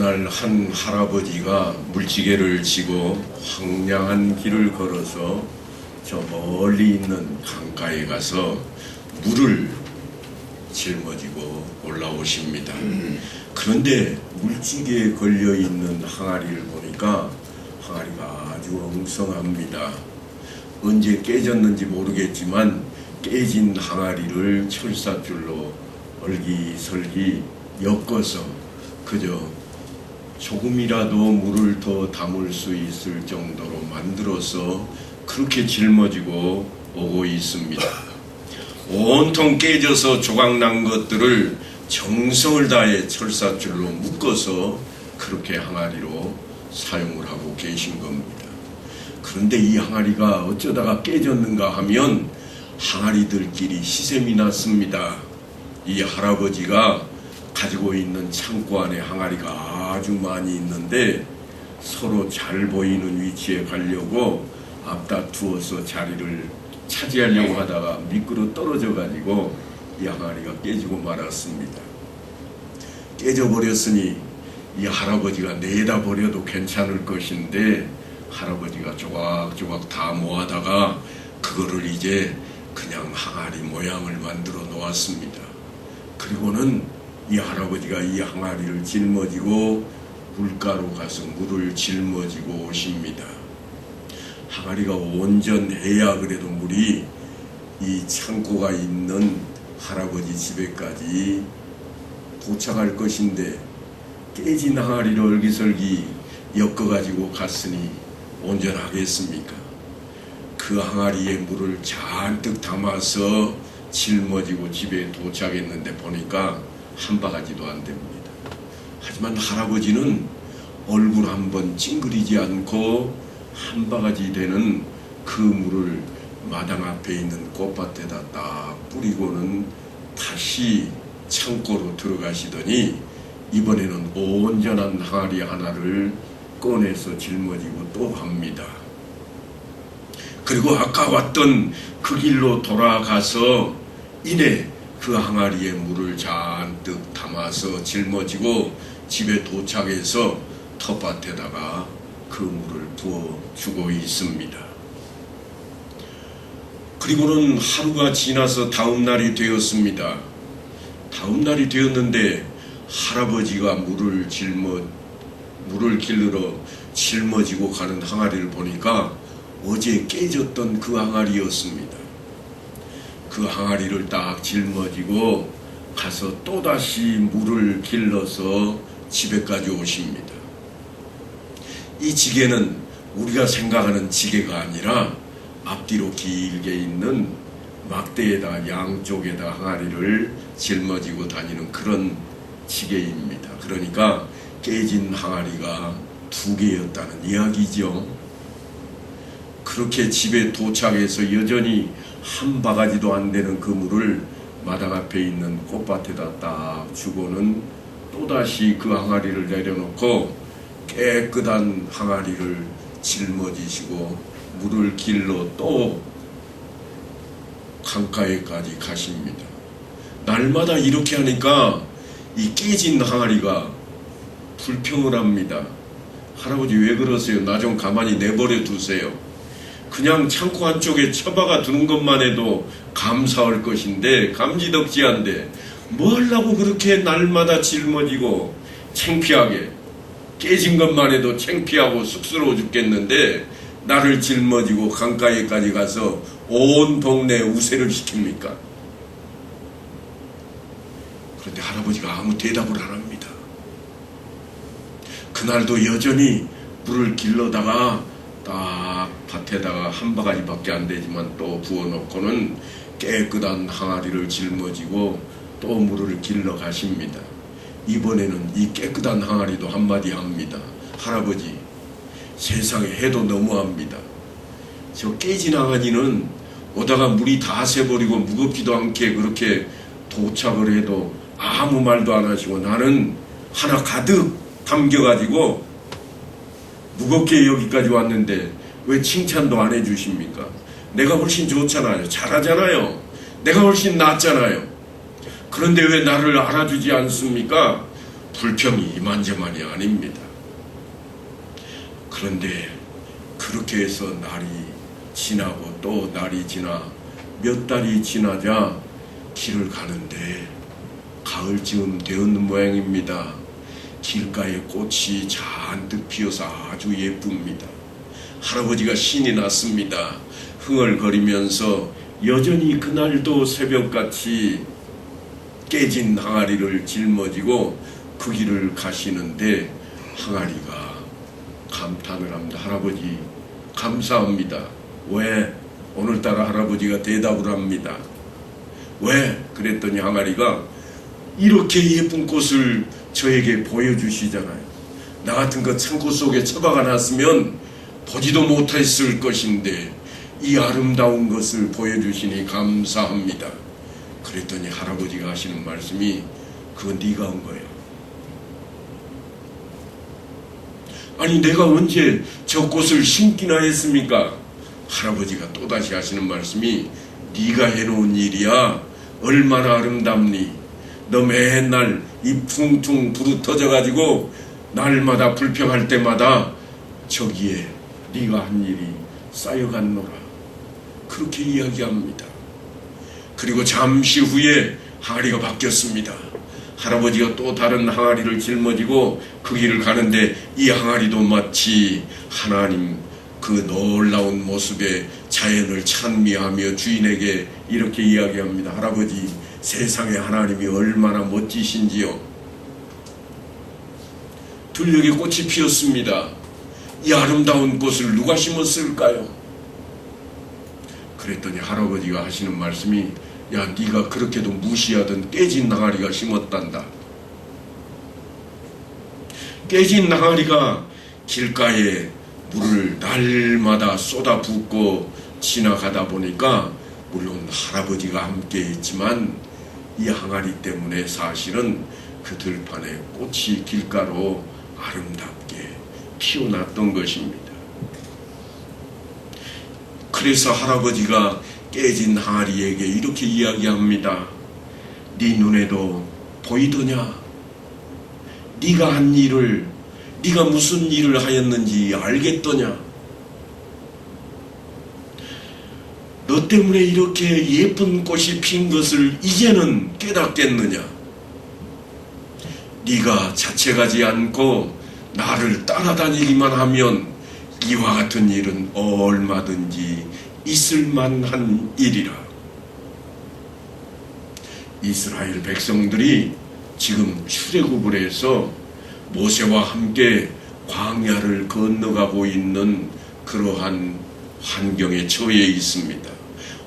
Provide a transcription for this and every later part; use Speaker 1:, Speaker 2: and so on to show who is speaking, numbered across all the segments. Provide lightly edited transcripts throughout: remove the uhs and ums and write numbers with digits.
Speaker 1: 그날 한 할아버지가 물지개를 지고 황량한 길을 걸어서 저 멀리 있는 강가에 가서 물을 짊어지고 올라오십니다. 그런데 물지개에 걸려있는 항아리를 보니까 항아리가 아주 엉성합니다. 언제 깨졌는지 모르겠지만 깨진 항아리를 철사줄로 얼기설기 엮어서 그저 조금이라도 물을 더 담을 수 있을 정도로 만들어서 그렇게 짊어지고 오고 있습니다. 온통 깨져서 조각난 것들을 정성을 다해 철사줄로 묶어서 그렇게 항아리로 사용을 하고 계신 겁니다. 그런데 이 항아리가 어쩌다가 깨졌는가 하면 항아리들끼리 시샘이 났습니다. 이 할아버지가 가지고 있는 창고 안에 항아리가 아주 많이 있는데 서로 잘 보이는 위치에 가려고 앞다투어서 자리를 차지하려고 하다가 미끄러 떨어져 가지고 이 항아리가 깨지고 말았습니다. 깨져버렸으니 이 할아버지가 내다 버려도 괜찮을 것인데 할아버지가 조각조각 다 모아다가 그거를 이제 그냥 항아리 모양을 만들어 놓았습니다. 그리고는 이 할아버지가 이 항아리를 짊어지고 물가로 가서 물을 짊어지고 오십니다. 항아리가 온전해야 그래도 물이 이 창고가 있는 할아버지 집에까지 도착할 것인데 깨진 항아리를 얼기설기 엮어가지고 갔으니 온전하겠습니까? 그 항아리에 물을 잔뜩 담아서 짊어지고 집에 도착했는데 보니까 한 바가지도 안 됩니다. 하지만 할아버지는 얼굴 한번 찡그리지 않고 한 바가지 되는 그 물을 마당 앞에 있는 꽃밭에다 딱 뿌리고는 다시 창고로 들어가시더니 이번에는 온전한 항아리 하나를 꺼내서 짊어지고 또 갑니다. 그리고 아까 왔던 그 길로 돌아가서 이내 그 항아리에 물을 잔뜩 담아서 짊어지고 집에 도착해서 텃밭에다가 그 물을 부어주고 있습니다. 그리고는 하루가 지나서 다음 날이 되었습니다. 다음 날이 되었는데 할아버지가 물을 길러 짊어지고 가는 항아리를 보니까 어제 깨졌던 그 항아리였습니다. 그 항아리를 딱 짊어지고 가서 또다시 물을 길러서 집에까지 오십니다. 이 지게는 우리가 생각하는 지게가 아니라 앞뒤로 길게 있는 막대에다 양쪽에다 항아리를 짊어지고 다니는 그런 지게입니다. 그러니까 깨진 항아리가 2개였다는 이야기죠. 그렇게 집에 도착해서 여전히 한 바가지도 안 되는 그 물을 마당 앞에 있는 꽃밭에다 딱 주고는 또다시 그 항아리를 내려놓고 깨끗한 항아리를 짊어지시고 물을 길러 또 강가에까지 가십니다. 날마다 이렇게 하니까 이 깨진 항아리가 불평을 합니다. 할아버지 왜 그러세요? 나 좀 가만히 내버려 두세요. 그냥 창고 한쪽에 처박아 두는 것만 해도 감사할 것인데 감지덕지한데 뭐 하려고 그렇게 날마다 짊어지고 창피하게 깨진 것만 해도 창피하고 쑥스러워 죽겠는데 나를 짊어지고 강가에까지 가서 온 동네에 우세를 시킵니까? 그런데 할아버지가 아무 대답을 안 합니다. 그날도 여전히 물을 길러다가 딱 밭에다가 한 바가지밖에 안 되지만 또 부어놓고는 깨끗한 항아리를 짊어지고 또 물을 길러 가십니다. 이번에는 이 깨끗한 항아리도 한마디 합니다. 할아버지, 세상에 해도 너무합니다. 저 깨진 항아리는 오다가 물이 다 새버리고 무겁지도 않게 그렇게 도착을 해도 아무 말도 안 하시고 나는 하나 가득 담겨가지고 무겁게 여기까지 왔는데 왜 칭찬도 안 해주십니까? 내가 훨씬 좋잖아요. 잘하잖아요. 내가 훨씬 낫잖아요. 그런데 왜 나를 알아주지 않습니까? 불평이 이만저만이 아닙니다. 그런데 그렇게 해서 날이 지나고 또 날이 지나 몇 달이 지나자 길을 가는데 가을쯤 되었는 모양입니다. 길가에 꽃이 잔뜩 피어서 아주 예쁩니다. 할아버지가 신이 났습니다. 흥얼거리면서 여전히 그날도 새벽같이 깨진 항아리를 짊어지고 그 길을 가시는데 항아리가 감탄을 합니다. 할아버지 감사합니다. 왜? 오늘따라 할아버지가 대답을 합니다. 왜? 그랬더니 항아리가 이렇게 예쁜 꽃을 저에게 보여주시잖아요. 나 같은 거 창고 속에 처박아 놨으면 보지도 못했을 것인데 이 아름다운 것을 보여주시니 감사합니다. 그랬더니 할아버지가 하시는 말씀이 그건 네가 한 거야. 아니 내가 언제 저 꽃을 심기나 했습니까? 할아버지가 또다시 하시는 말씀이 네가 해놓은 일이야. 얼마나 아름답니? 너 맨날 이 퉁퉁 불이 터져가지고 날마다 불평할 때마다 저기에 네가 한 일이 쌓여갔노라. 그렇게 이야기합니다. 그리고 잠시 후에 항아리가 바뀌었습니다. 할아버지가 또 다른 항아리를 짊어지고 그 길을 가는데 이 항아리도 마치 하나님 그 놀라운 모습에 자연을 찬미하며 주인에게 이렇게 이야기합니다. 할아버지, 세상에 하나님이 얼마나 멋지신지요. 들녘에 꽃이 피었습니다. 이 아름다운 꽃을 누가 심었을까요? 그랬더니 할아버지가 하시는 말씀이 야, 네가 그렇게도 무시하던 깨진 항아리가 심었단다. 깨진 항아리가 길가에 물을 날마다 쏟아붓고 지나가다 보니까 물론 할아버지가 함께 했지만 이 항아리 때문에 사실은 그 들판에 꽃이 길가로 아름답게 피어났던 것입니다. 그래서 할아버지가 깨진 항아리에게 이렇게 이야기합니다. 네 눈에도 보이더냐? 네가 한 일을, 네가 무슨 일을 하였는지 알겠더냐? 너 때문에 이렇게 예쁜 꽃이 핀 것을 이제는 깨닫겠느냐? 네가 자책하지 않고 나를 따라다니기만 하면 이와 같은 일은 얼마든지 있을 만한 일이라. 이스라엘 백성들이 지금 출애굽을 해서 모세와 함께 광야를 건너가고 있는 그러한 환경에 처해 있습니다.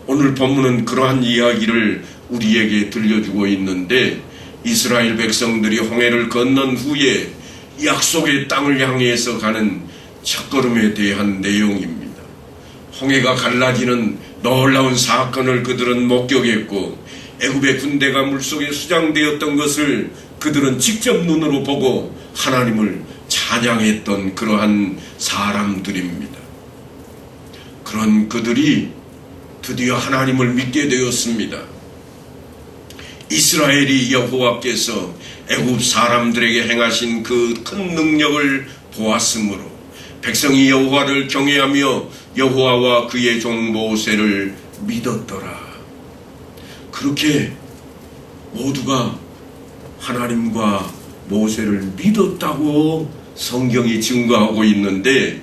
Speaker 1: 오늘 본문은 그러한 이야기를 우리에게 들려주고 있는데 이스라엘 백성들이 홍해를 건넌 후에 약속의 땅을 향해서 가는 첫걸음에 대한 내용입니다. 홍해가 갈라지는 놀라운 사건을 그들은 목격했고 애굽의 군대가 물속에 수장되었던 것을 그들은 직접 눈으로 보고 하나님을 찬양했던 그러한 사람들입니다. 그런 그들이 드디어 하나님을 믿게 되었습니다. 이스라엘이 여호와께서 애굽 사람들에게 행하신 그 큰 능력을 보았으므로 백성이 여호와를 경외하며 여호와와 그의 종 모세를 믿었더라. 그렇게 모두가 하나님과 모세를 믿었다고 성경이 증거하고 있는데,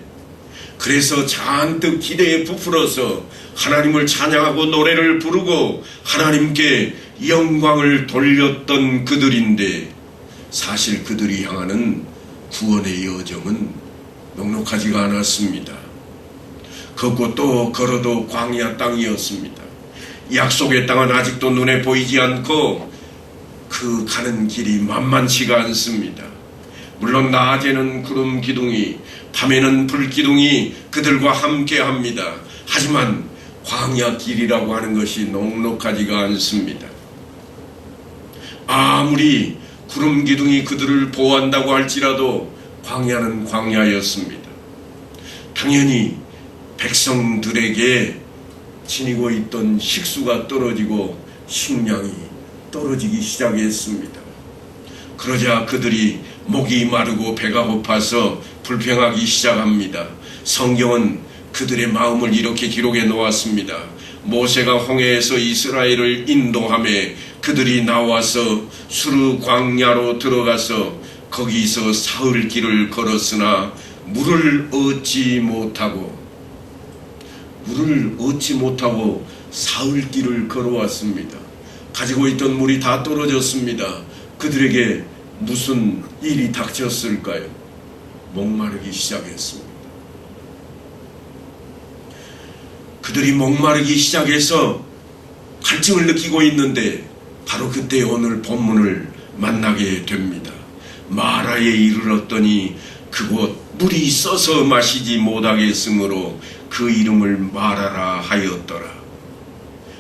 Speaker 1: 그래서 잔뜩 기대에 부풀어서 하나님을 찬양하고 노래를 부르고 하나님께 영광을 돌렸던 그들인데, 사실 그들이 향하는 구원의 여정은 넉넉하지가 않았습니다. 걷고 또 걸어도 광야 땅이었습니다. 약속의 땅은 아직도 눈에 보이지 않고 그 가는 길이 만만치가 않습니다. 물론 낮에는 구름 기둥이, 밤에는 불 기둥이 그들과 함께 합니다. 하지만 광야 길이라고 하는 것이 넉넉하지가 않습니다. 아무리 구름 기둥이 그들을 보호한다고 할지라도 광야는 광야였습니다. 당연히 백성들에게 지니고 있던 식수가 떨어지고 식량이 떨어지기 시작했습니다. 그러자 그들이 목이 마르고 배가 고파서 불평하기 시작합니다. 성경은 그들의 마음을 이렇게 기록해 놓았습니다. 모세가 홍해에서 이스라엘을 인도하며 그들이 나와서 수르 광야로 들어가서 거기서 사흘 길을 걸었으나 물을 얻지 못하고 사흘 길을 걸어왔습니다. 가지고 있던 물이 다 떨어졌습니다. 그들에게 무슨 일이 닥쳤을까요? 목마르기 시작했습니다. 그들이 목마르기 시작해서 갈증을 느끼고 있는데 바로 그때 오늘 본문을 만나게 됩니다. 마라에 이르렀더니 그곳 물이 써서 마시지 못하겠으므로 그 이름을 마라라 하였더라.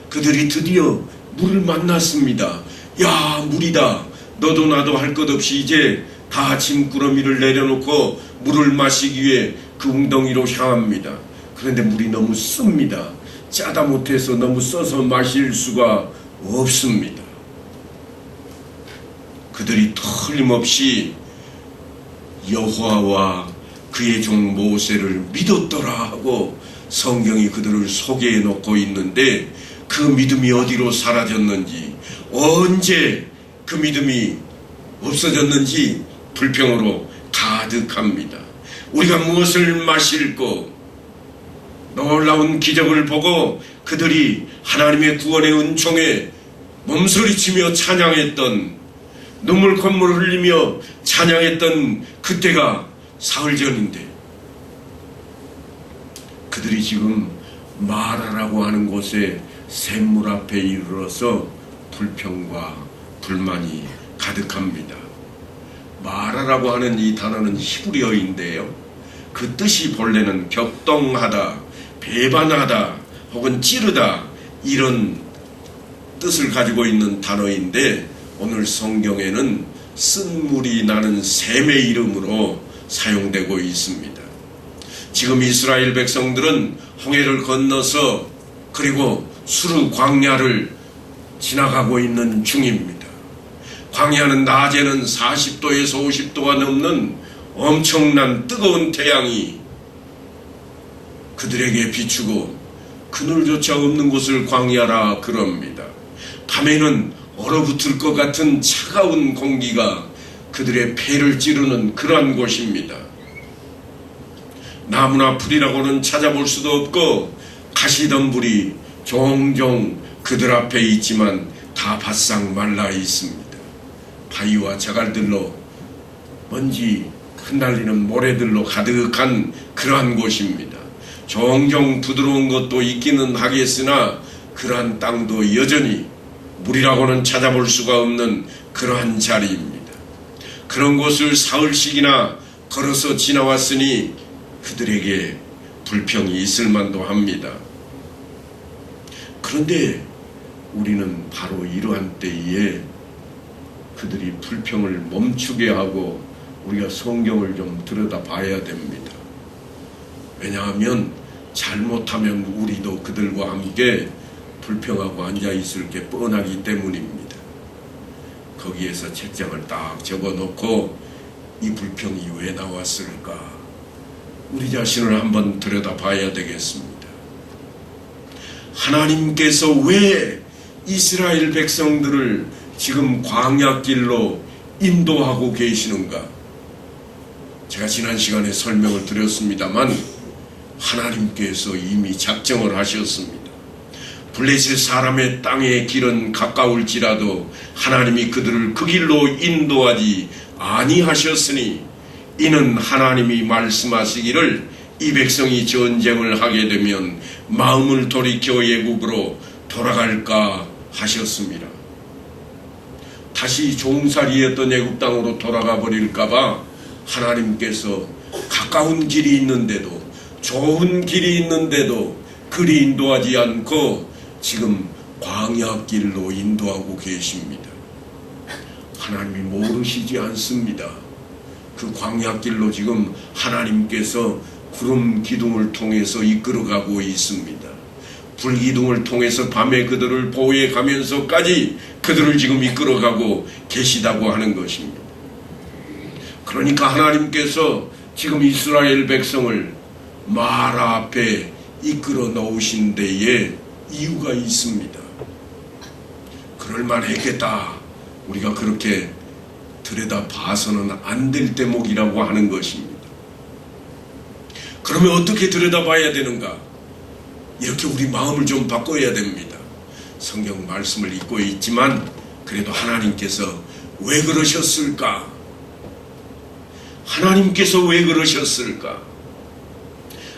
Speaker 1: 그들이 드디어 물을 만났습니다. 야, 물이다. 너도 나도 할 것 없이 이제 다 짐꾸러미를 내려놓고 물을 마시기 위해 그 웅덩이로 향합니다. 그런데 물이 너무 씁니다. 짜다 못해서 너무 써서 마실 수가 없습니다. 그들이 틀림없이 여호와와 그의 종 모세를 믿었더라 하고 성경이 그들을 소개해 놓고 있는데, 그 믿음이 어디로 사라졌는지, 언제 그 믿음이 없어졌는지 불평으로 가득합니다. 우리가 무엇을 마실고, 놀라운 기적을 보고 그들이 하나님의 구원의 은총에 몸서리치며 찬양했던, 눈물 콧물 흘리며 찬양했던 그때가 사흘 전인데, 그들이 지금 마라라고 하는 곳에 샘물 앞에 이르러서 불평과 불만이 가득합니다. 마라라고 하는 이 단어는 히브리어인데요, 그 뜻이 본래는 격동하다, 배반하다 혹은 찌르다, 이런 뜻을 가지고 있는 단어인데, 오늘 성경에는 쓴물이 나는 샘의 이름으로 사용되고 있습니다. 지금 이스라엘 백성들은 홍해를 건너서 그리고 수르 광야를 지나가고 있는 중입니다. 광야는 낮에는 40도에서 50도가 넘는 엄청난 뜨거운 태양이 그들에게 비추고 그늘조차 없는 곳을 광야라 그럽니다. 밤에는 얼어붙을 것 같은 차가운 공기가 그들의 폐를 찌르는 그러한 곳입니다. 나무나 풀이라고는 찾아볼 수도 없고 가시덤불이 종종 그들 앞에 있지만 다 바싹 말라 있습니다. 바위와 자갈들로, 먼지 흩날리는 모래들로 가득한 그러한 곳입니다. 종종 부드러운 것도 있기는 하겠으나 그러한 땅도 여전히 물이라고는 찾아볼 수가 없는 그러한 자리입니다. 그런 곳을 사흘씩이나 걸어서 지나왔으니 그들에게 불평이 있을 만도 합니다. 그런데 우리는 바로 이러한 때에 그들이 불평을 멈추게 하고 우리가 성경을 좀 들여다봐야 됩니다. 왜냐하면 잘못하면 우리도 그들과 함께 불평하고 앉아있을 게 뻔하기 때문입니다. 거기에서 책장을 딱 적어놓고 이 불평이 왜 나왔을까? 우리 자신을 한번 들여다봐야 되겠습니다. 하나님께서 왜 이스라엘 백성들을 지금 광야길로 인도하고 계시는가? 제가 지난 시간에 설명을 드렸습니다만 하나님께서 이미 작정을 하셨습니다. 블레셋 사람의 땅의 길은 가까울지라도 하나님이 그들을 그 길로 인도하지 아니하셨으니, 이는 하나님이 말씀하시기를 이 백성이 전쟁을 하게 되면 마음을 돌이켜 애굽으로 돌아갈까 하셨습니다. 다시 종살이였던 애굽 땅으로 돌아가 버릴까봐 하나님께서 가까운 길이 있는데도, 좋은 길이 있는데도 그리 인도하지 않고 지금 광야길로 인도하고 계십니다. 하나님이 모르시지 않습니다. 그 광야길로 지금 하나님께서 구름 기둥을 통해서 이끌어가고 있습니다. 불기둥을 통해서 밤에 그들을 보호해 가면서까지 그들을 지금 이끌어가고 계시다고 하는 것입니다. 그러니까 하나님께서 지금 이스라엘 백성을 마라 앞에 이끌어 놓으신 데에 이유가 있습니다. 그럴만 했겠다. 우리가 그렇게 들여다 봐서는 안 될 대목이라고 하는 것입니다. 그러면 어떻게 들여다 봐야 되는가? 이렇게 우리 마음을 좀 바꿔야 됩니다. 성경 말씀을 읽고 있지만 그래도 하나님께서 왜 그러셨을까? 하나님께서 왜 그러셨을까?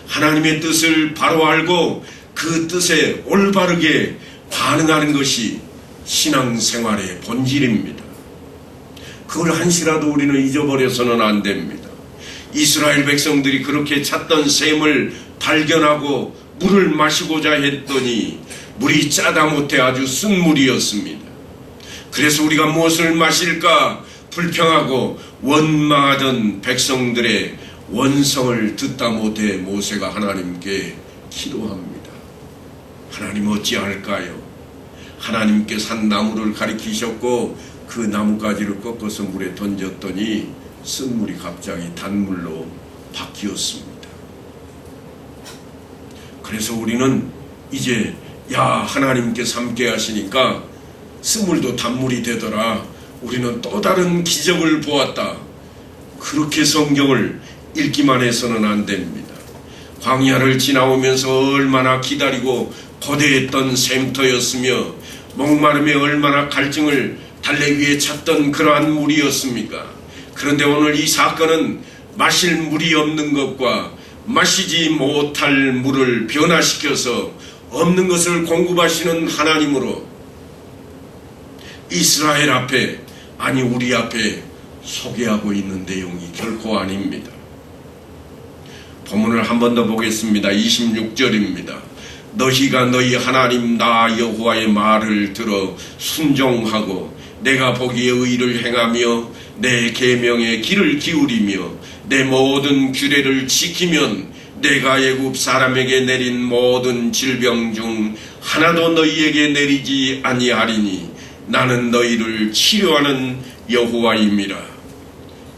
Speaker 1: 하나님의 뜻을 바로 알고 그 뜻에 올바르게 반응하는 것이 신앙생활의 본질입니다. 그걸 한시라도 우리는 잊어버려서는 안 됩니다. 이스라엘 백성들이 그렇게 찾던 샘을 발견하고 물을 마시고자 했더니 물이 짜다 못해 아주 쓴 물이었습니다. 그래서 우리가 무엇을 마실까 불평하고 원망하던 백성들의 원성을 듣다 못해 모세가 하나님께 기도합니다. 하나님 어찌할까요? 하나님께 산 나무를 가리키셨고 그 나뭇가지를 꺾어서 물에 던졌더니 쓴 물이 갑자기 단물로 바뀌었습니다. 그래서 우리는 이제 하나님께서 함께 하시니까 쓴물도 단물이 되더라. 우리는 또 다른 기적을 보았다. 그렇게 성경을 읽기만 해서는 안 됩니다. 광야를 지나오면서 얼마나 기다리고 고대했던 샘터였으며 목마름에 얼마나 갈증을 달래 위에 찾던 그러한 물이었습니까? 그런데 오늘 이 사건은 마실 물이 없는 것과 마시지 못할 물을 변화시켜서 없는 것을 공급하시는 하나님으로 이스라엘 앞에, 아니 우리 앞에 소개하고 있는 내용이 결코 아닙니다. 본문을 한 번 더 보겠습니다. 26절입니다. 너희가 너희 하나님 나 여호와의 말을 들어 순종하고 내가 보기에 의를 행하며 내 계명에 귀를 기울이며 내 모든 규례를 지키면 내가 애굽 사람에게 내린 모든 질병 중 하나도 너희에게 내리지 아니하리니 나는 너희를 치료하는 여호와임이라.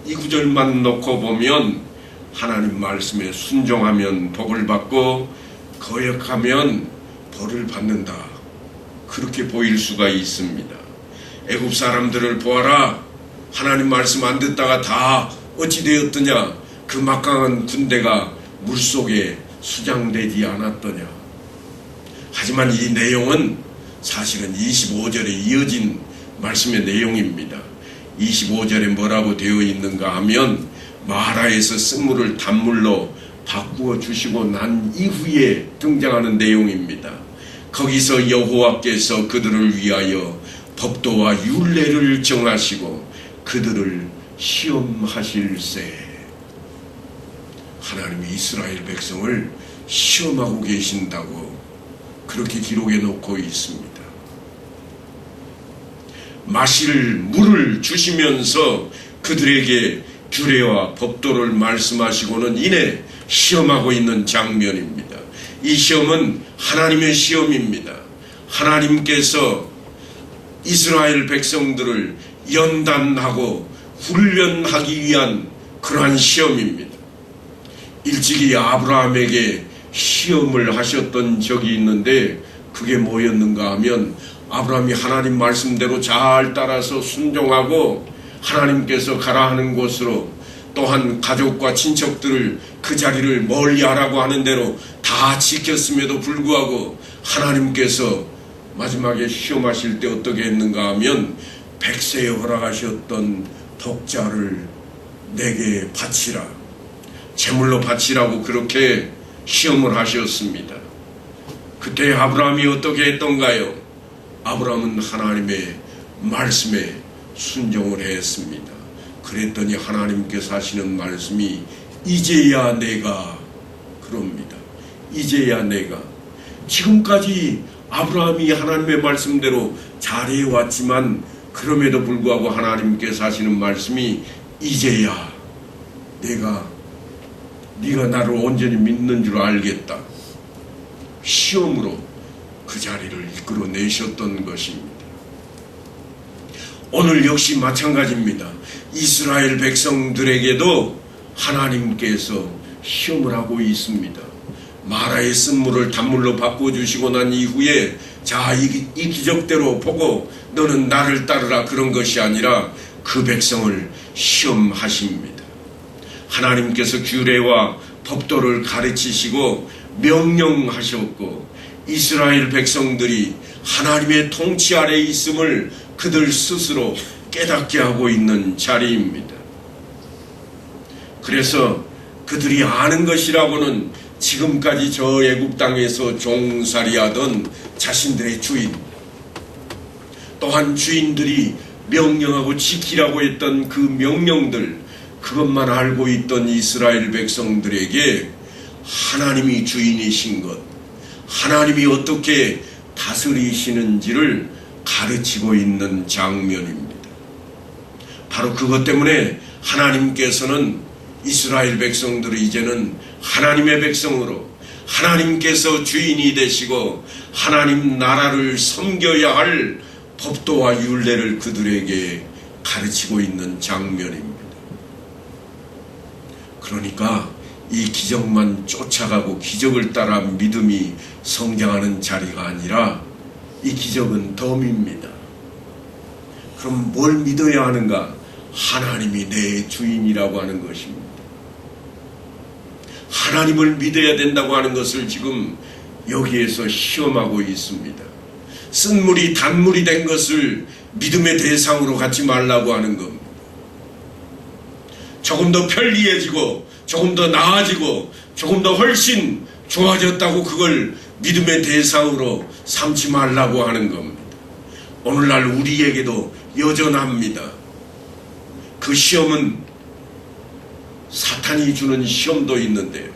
Speaker 1: 이 구절만 놓고 보면 하나님 말씀에 순종하면 복을 받고 거역하면 벌을 받는다. 그렇게 보일 수가 있습니다. 애굽 사람들을 보아라. 하나님 말씀 안 듣다가 다 어찌 되었더냐. 그 막강한 군대가 물속에 수장되지 않았더냐. 하지만 이 내용은 사실은 25절에 이어진 말씀의 내용입니다. 25절에 뭐라고 되어 있는가 하면 마라에서 쓴물을 단물로 바꾸어 주시고 난 이후에 등장하는 내용입니다. 거기서 여호와께서 그들을 위하여 법도와 율례를 정하시고 그들을 시험하실세. 하나님이 이스라엘 백성을 시험하고 계신다고 그렇게 기록해 놓고 있습니다. 마실 물을 주시면서 그들에게 규례와 법도를 말씀하시고는 이내 시험하고 있는 장면입니다. 이 시험은 하나님의 시험입니다. 하나님께서 이스라엘 백성들을 연단하고 훈련하기 위한 그러한 시험입니다. 일찍이 아브라함에게 시험을 하셨던 적이 있는데 그게 뭐였는가 하면 아브라함이 하나님 말씀대로 잘 따라서 순종하고 하나님께서 가라 하는 곳으로 또한 가족과 친척들을 그 자리를 멀리하라고 하는 대로 다 지켰음에도 불구하고 하나님께서 마지막에 시험하실 때 어떻게 했는가 하면 백세에 허락하셨던 독자를 내게 바치라, 제물로 바치라고 그렇게 시험을 하셨습니다. 그때 아브라함이 어떻게 했던가요? 아브라함은 하나님의 말씀에 순종을 했습니다. 그랬더니 하나님께서 하시는 말씀이 이제야 내가 그럽니다. 이제야 내가. 지금까지 아브라함이 하나님의 말씀대로 잘해왔지만 그럼에도 불구하고 하나님께서 하시는 말씀이 이제야 네가 나를 온전히 믿는 줄 알겠다. 시험으로 그 자리를 이끌어내셨던 것입니다. 오늘 역시 마찬가지입니다. 이스라엘 백성들에게도 하나님께서 시험을 하고 있습니다. 마라의 쓴물을 단물로 바꿔주시고 난 이후에 자, 이 기적대로 보고 너는 나를 따르라, 그런 것이 아니라 그 백성을 시험하십니다. 하나님께서 규례와 법도를 가르치시고 명령하셨고 이스라엘 백성들이 하나님의 통치 아래에 있음을 그들 스스로 깨닫게 하고 있는 자리입니다. 그래서 그들이 아는 것이라고는 지금까지 저 애국 땅에서 종살이하던 자신들의 주인, 또한 주인들이 명령하고 지키라고 했던 그 명령들, 그것만 알고 있던 이스라엘 백성들에게 하나님이 주인이신 것, 하나님이 어떻게 다스리시는지를 가르치고 있는 장면입니다. 바로 그것 때문에 하나님께서는 이스라엘 백성들을 이제는 하나님의 백성으로, 하나님께서 주인이 되시고 하나님 나라를 섬겨야 할 법도와 율례를 그들에게 가르치고 있는 장면입니다. 그러니까 이 기적만 쫓아가고 기적을 따라 믿음이 성장하는 자리가 아니라 이 기적은 덤입니다. 그럼 뭘 믿어야 하는가? 하나님이 내 주인이라고 하는 것입니다. 하나님을 믿어야 된다고 하는 것을 지금 여기에서 시험하고 있습니다. 쓴물이 단물이 된 것을 믿음의 대상으로 갖지 말라고 하는 겁니다. 조금 더 편리해지고 조금 더 나아지고 조금 더 훨씬 좋아졌다고 그걸 믿음의 대상으로 삼지 말라고 하는 겁니다. 오늘날 우리에게도 여전합니다. 그 시험은 사탄이 주는 시험도 있는데요,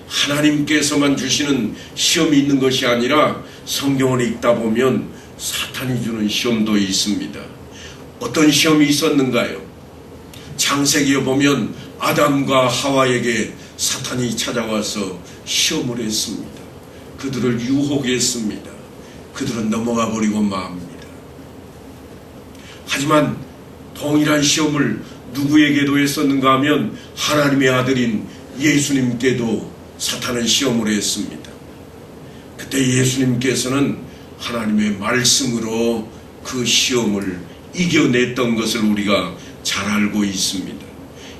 Speaker 1: 하나님께서만 주시는 시험이 있는 것이 아니라 성경을 읽다 보면 사탄이 주는 시험도 있습니다. 어떤 시험이 있었는가요? 창세기에 보면 아담과 하와에게 사탄이 찾아와서 시험을 했습니다. 그들을 유혹했습니다. 그들은 넘어가 버리고 맙니다. 하지만 동일한 시험을 누구에게도 했었는가 하면 하나님의 아들인 예수님께도 사탄은 시험을 했습니다. 그때 예수님께서는 하나님의 말씀으로 그 시험을 이겨냈던 것을 우리가 잘 알고 있습니다.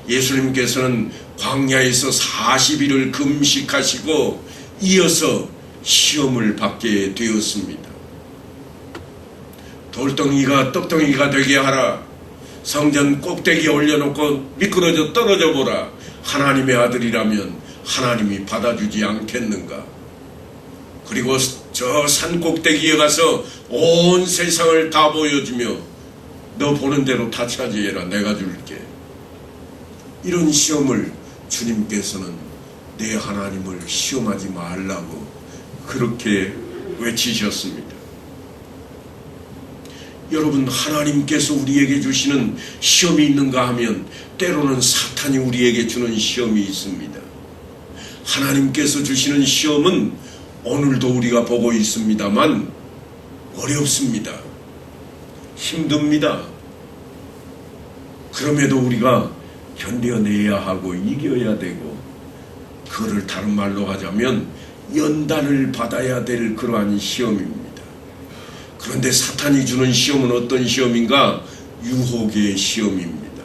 Speaker 1: 예수님께서는 광야에서 40일을 금식하시고 이어서 시험을 받게 되었습니다. 돌덩이가 떡덩이가 되게 하라, 성전 꼭대기에 올려놓고 미끄러져 떨어져 보라, 하나님의 아들이라면 하나님이 받아주지 않겠는가? 그리고 저 산 꼭대기에 가서 온 세상을 다 보여주며 너 보는 대로 다 차지해라, 내가 줄게. 이런 시험을 주님께서는 내 하나님을 시험하지 말라고 그렇게 외치셨습니다. 여러분, 하나님께서 우리에게 주시는 시험이 있는가 하면 때로는 사탄이 우리에게 주는 시험이 있습니다. 하나님께서 주시는 시험은 오늘도 우리가 보고 있습니다만 어렵습니다. 힘듭니다. 그럼에도 우리가 견뎌내야 하고 이겨야 되고, 그를 다른 말로 하자면 연단을 받아야 될 그러한 시험입니다. 그런데 사탄이 주는 시험은 어떤 시험인가? 유혹의 시험입니다.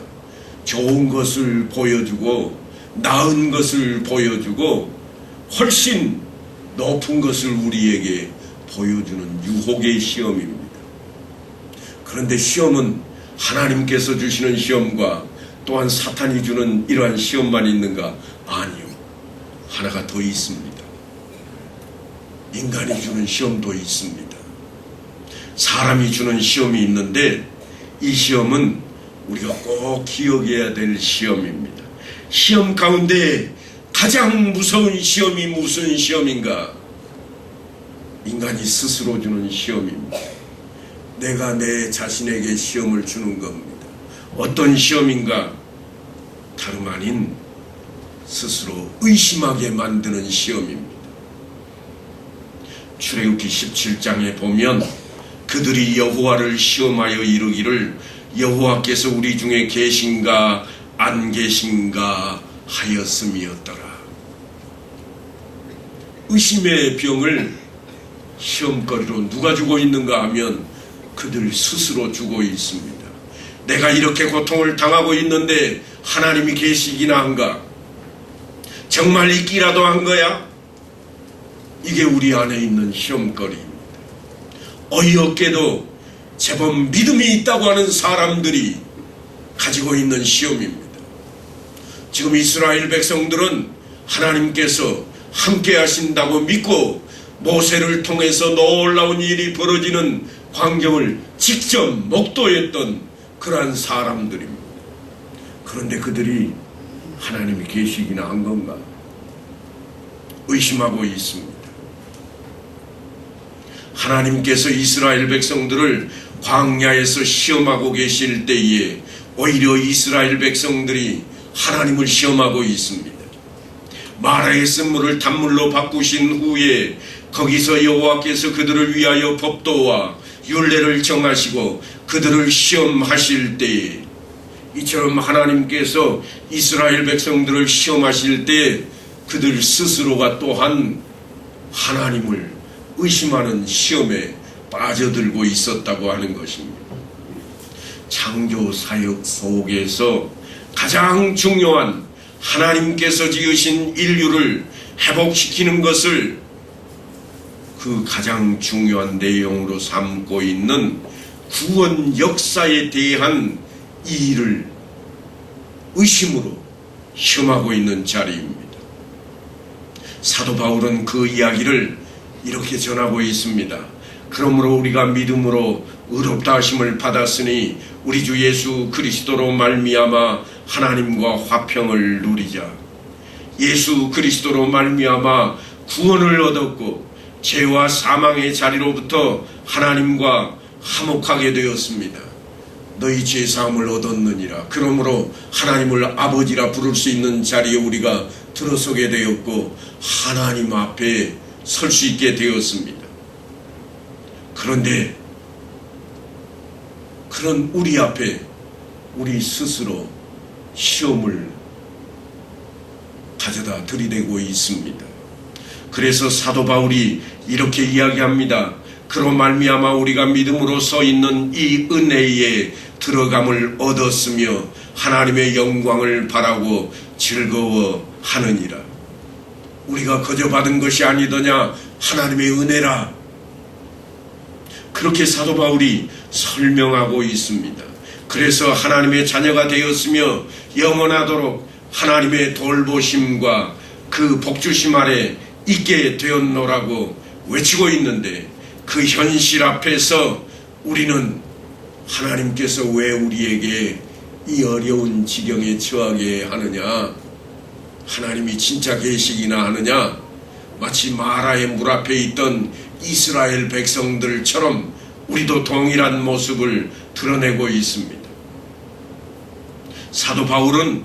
Speaker 1: 좋은 것을 보여주고 나은 것을 보여주고 훨씬 높은 것을 우리에게 보여주는 유혹의 시험입니다. 그런데 시험은 하나님께서 주시는 시험과 또한 사탄이 주는 이러한 시험만 있는가? 아니요. 하나가 더 있습니다. 인간이 주는 시험도 있습니다. 사람이 주는 시험이 있는데 이 시험은 우리가 꼭 기억해야 될 시험입니다. 시험 가운데 가장 무서운 시험이 무슨 시험인가? 인간이 스스로 주는 시험입니다. 내가 내 자신에게 시험을 주는 겁니다. 어떤 시험인가? 다름 아닌 스스로 의심하게 만드는 시험입니다. 출애굽기 17장에 보면 그들이 여호와를 시험하여 이르기를 여호와께서 우리 중에 계신가 안 계신가 하였음이었더라. 의심의 병을 시험거리로 누가 주고 있는가 하면 그들 스스로 주고 있습니다. 내가 이렇게 고통을 당하고 있는데 하나님이 계시기나 한가? 정말 있기라도 한 거야? 이게 우리 안에 있는 시험거리입니다. 어이없게도 제법 믿음이 있다고 하는 사람들이 가지고 있는 시험입니다. 지금 이스라엘 백성들은 하나님께서 함께 하신다고 믿고 모세를 통해서 놀라운 일이 벌어지는 광경을 직접 목도했던 그러한 사람들입니다. 그런데 그들이 하나님이 계시기나 한 건가? 의심하고 있습니다. 하나님께서 이스라엘 백성들을 광야에서 시험하고 계실 때에 오히려 이스라엘 백성들이 하나님을 시험하고 있습니다. 마라의 쓴물을 단물로 바꾸신 후에 거기서 여호와께서 그들을 위하여 법도와 율례를 정하시고 그들을 시험하실 때에 이처럼 하나님께서 이스라엘 백성들을 시험하실 때 그들 스스로가 또한 하나님을 의심하는 시험에 빠져들고 있었다고 하는 것입니다. 창조 사역 속에서 가장 중요한 하나님께서 지으신 인류를 회복시키는 것을 그 가장 중요한 내용으로 삼고 있는 구원 역사에 대한 이 일을 의심으로 시험하고 있는 자리입니다. 사도 바울은 그 이야기를 이렇게 전하고 있습니다. 그러므로 우리가 믿음으로 의롭다 하심을 받았으니 우리 주 예수 그리스도로 말미암아 하나님과 화평을 누리자. 예수 그리스도로 말미암아 구원을 얻었고 죄와 사망의 자리로부터 하나님과 화목하게 되었습니다. 너희 죄사함을 얻었느니라. 그러므로 하나님을 아버지라 부를 수 있는 자리에 우리가 들어서게 되었고 하나님 앞에 설 수 있게 되었습니다. 그런데 그런 우리 앞에 우리 스스로 시험을 가져다 들이대고 있습니다. 그래서 사도 바울이 이렇게 이야기합니다. 그로 말미암아 우리가 믿음으로 서 있는 이 은혜에 들어감을 얻었으며 하나님의 영광을 바라고 즐거워하느니라. 우리가 거저 받은 것이 아니더냐 하나님의 은혜라. 그렇게 사도 바울이 설명하고 있습니다. 그래서 하나님의 자녀가 되었으며 영원하도록 하나님의 돌보심과 그 복주심 아래 있게 되었노라고 외치고 있는데 그 현실 앞에서 우리는 하나님께서 왜 우리에게 이 어려운 지경에 처하게 하느냐, 하나님이 진짜 계시기나 하느냐, 마치 마라의 물 앞에 있던 이스라엘 백성들처럼 우리도 동일한 모습을 드러내고 있습니다. 사도 바울은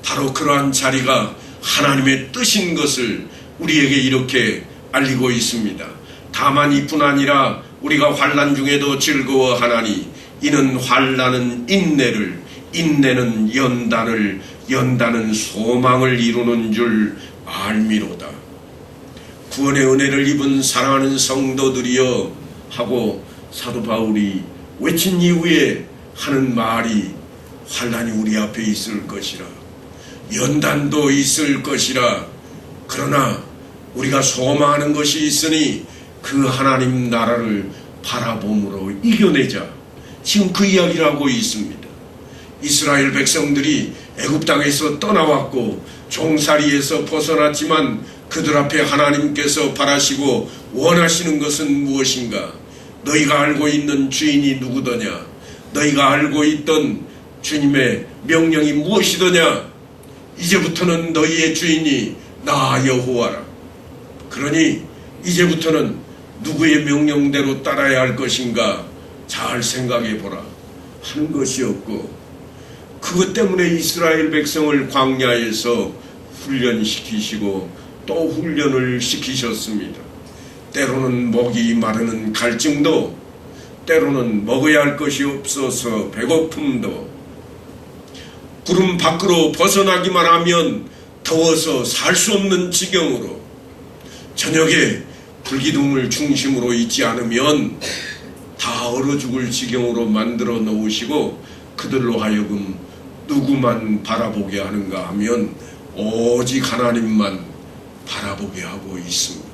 Speaker 1: 바로 그러한 자리가 하나님의 뜻인 것을 우리에게 이렇게 알리고 있습니다. 다만 이뿐 아니라 우리가 환난 중에도 즐거워하나니 이는 환난은 인내를, 인내는 연단을, 연단은 소망을 이루는 줄 알미로다. 구원의 은혜를 입은 사랑하는 성도들이여 하고 사도 바울이 외친 이후에 하는 말이 환난이 우리 앞에 있을 것이라, 연단도 있을 것이라. 그러나 우리가 소망하는 것이 있으니 그 하나님 나라를 바라봄으로 이겨내자. 지금 그 이야기를 하고 있습니다. 이스라엘 백성들이 애굽 땅에서 떠나왔고 종살이에서 벗어났지만 그들 앞에 하나님께서 바라시고 원하시는 것은 무엇인가? 너희가 알고 있는 주인이 누구더냐? 너희가 알고 있던 주님의 명령이 무엇이더냐? 이제부터는 너희의 주인이 나 여호와라. 그러니 이제부터는 누구의 명령대로 따라야 할 것인가 잘 생각해 보라 하는 것이었고, 그것 때문에 이스라엘 백성을 광야에서 훈련시키시고 또 훈련을 시키셨습니다. 때로는 목이 마르는 갈증도 때로는 먹어야 할 것이 없어서 배고픔도, 구름 밖으로 벗어나기만 하면 더워서 살 수 없는 지경으로, 저녁에 불기둥을 중심으로 있지 않으면 다 얼어 죽을 지경으로 만들어 놓으시고 그들로 하여금 누구만 바라보게 하는가 하면 오직 하나님만 바라보게 하고 있습니다.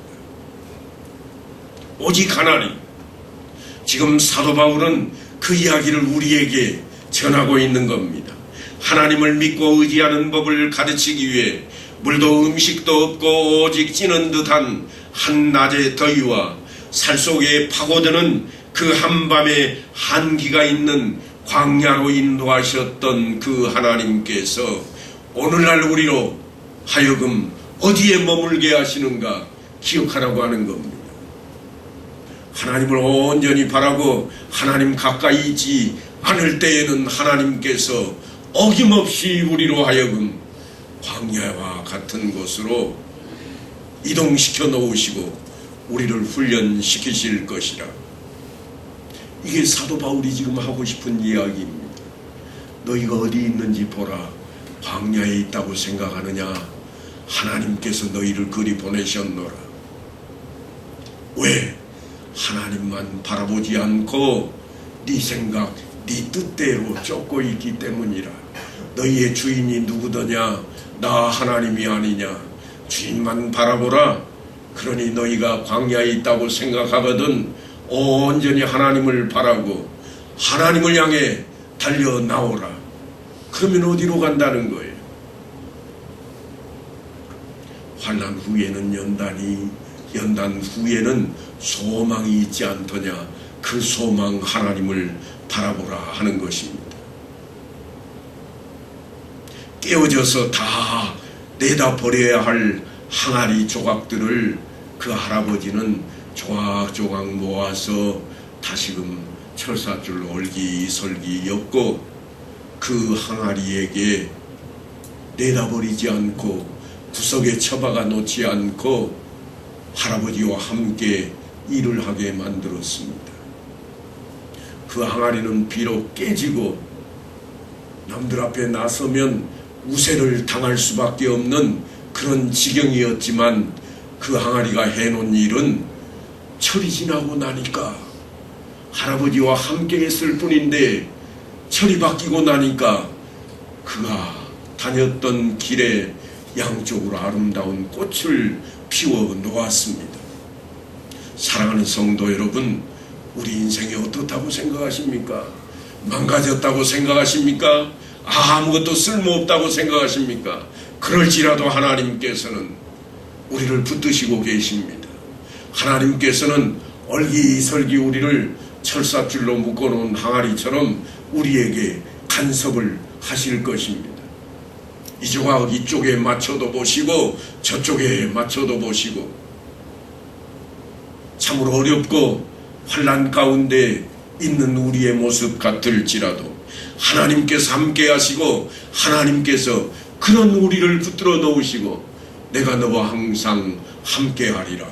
Speaker 1: 오직 하나님. 지금 사도 바울은 그 이야기를 우리에게 전하고 있는 겁니다. 하나님을 믿고 의지하는 법을 가르치기 위해 물도 음식도 없고 오직 찌는 듯한 한낮의 더위와 살속에 파고드는 그 한밤에 한기가 있는 광야로 인도하셨던 그 하나님께서 오늘날 우리로 하여금 어디에 머물게 하시는가 기억하라고 하는 겁니다. 하나님을 온전히 바라고 하나님 가까이 있지 않을 때에는 하나님께서 어김없이 우리로 하여금 광야와 같은 곳으로 이동시켜 놓으시고 우리를 훈련시키실 것이라. 이게 사도 바울이 지금 하고 싶은 이야기입니다. 너희가 어디 있는지 보라. 광야에 있다고 생각하느냐? 하나님께서 너희를 그리 보내셨노라. 왜? 하나님만 바라보지 않고 네 생각, 네 뜻대로 쫓고 있기 때문이라. 너희의 주인이 누구더냐? 나 하나님이 아니냐? 주인만 바라보라. 그러니 너희가 광야에 있다고 생각하거든 온전히 하나님을 바라고 하나님을 향해 달려 나오라. 그러면 어디로 간다는 거예요? 환난 후에는 연단이, 연단 후에는 소망이 있지 않더냐? 그 소망 하나님을 바라보라 하는 것입니다. 깨어져서 다 내다 버려야 할 항아리 조각들을 그 할아버지는 조각조각 모아서 다시금 철사줄로 얼기설기 엮고 그 항아리에게 내다버리지 않고 구석에 처박아 놓지 않고 할아버지와 함께 일을 하게 만들었습니다. 그 항아리는 비록 깨지고 남들 앞에 나서면 우세를 당할 수밖에 없는 그런 지경이었지만 그 항아리가 해놓은 일은 철이 지나고 나니까 할아버지와 함께 했을 뿐인데 철이 바뀌고 나니까 그가 다녔던 길에 양쪽으로 아름다운 꽃을 피워 놓았습니다. 사랑하는 성도 여러분, 우리 인생이 어떻다고 생각하십니까? 망가졌다고 생각하십니까? 아무것도 쓸모없다고 생각하십니까? 그럴지라도 하나님께서는 우리를 붙드시고 계십니다. 하나님께서는 얼기설기 우리를 철사줄로 묶어놓은 항아리처럼 우리에게 간섭을 하실 것입니다. 이 조각 이쪽에 맞춰도 보시고 저쪽에 맞춰도 보시고 참으로 어렵고 환난 가운데 있는 우리의 모습 같을지라도 하나님께서 함께 하시고 하나님께서 그런 우리를 붙들어 놓으시고 내가 너와 항상 함께 하리라.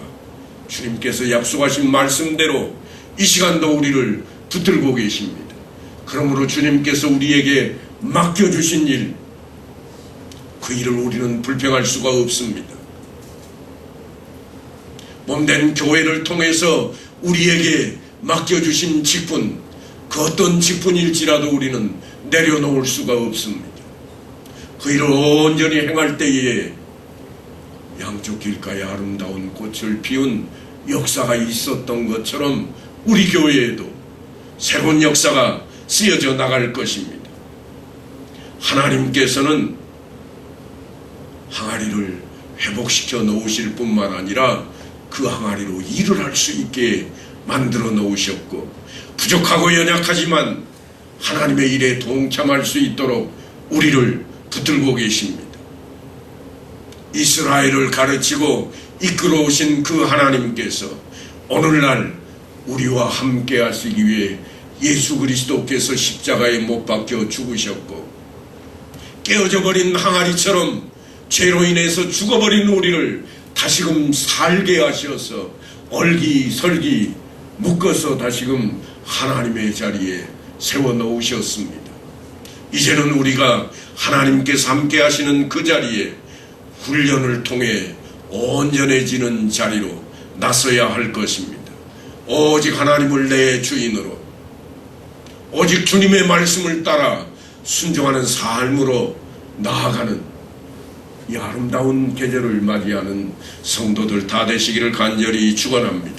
Speaker 1: 주님께서 약속하신 말씀대로 이 시간도 우리를 붙들고 계십니다. 그러므로 주님께서 우리에게 맡겨주신 일, 그 일을 우리는 불평할 수가 없습니다. 몸된 교회를 통해서 우리에게 맡겨주신 직분, 그 어떤 직분일지라도 우리는 내려놓을 수가 없습니다. 그 일을 온전히 행할 때에 양쪽 길가에 아름다운 꽃을 피운 역사가 있었던 것처럼 우리 교회에도 새로운 역사가 쓰여져 나갈 것입니다. 하나님께서는 항아리를 회복시켜 놓으실 뿐만 아니라 그 항아리로 일을 할 수 있게 만들어 놓으셨고 부족하고 연약하지만 하나님의 일에 동참할 수 있도록 우리를 붙들고 계십니다. 이스라엘을 가르치고 이끌어 오신 그 하나님께서 오늘날 우리와 함께 하시기 위해 예수 그리스도께서 십자가에 못 박혀 죽으셨고 깨어져 버린 항아리처럼 죄로 인해서 죽어버린 우리를 다시금 살게 하셔서 얼기설기 묶어서 다시금 하나님의 자리에 세워 놓으셨습니다. 이제는 우리가 하나님께서 함께 하시는 그 자리에 훈련을 통해 온전해지는 자리로 나서야 할 것입니다. 오직 하나님을 내 주인으로, 오직 주님의 말씀을 따라 순종하는 삶으로 나아가는 이 아름다운 계절을 맞이하는 성도들 다 되시기를 간절히 축원합니다.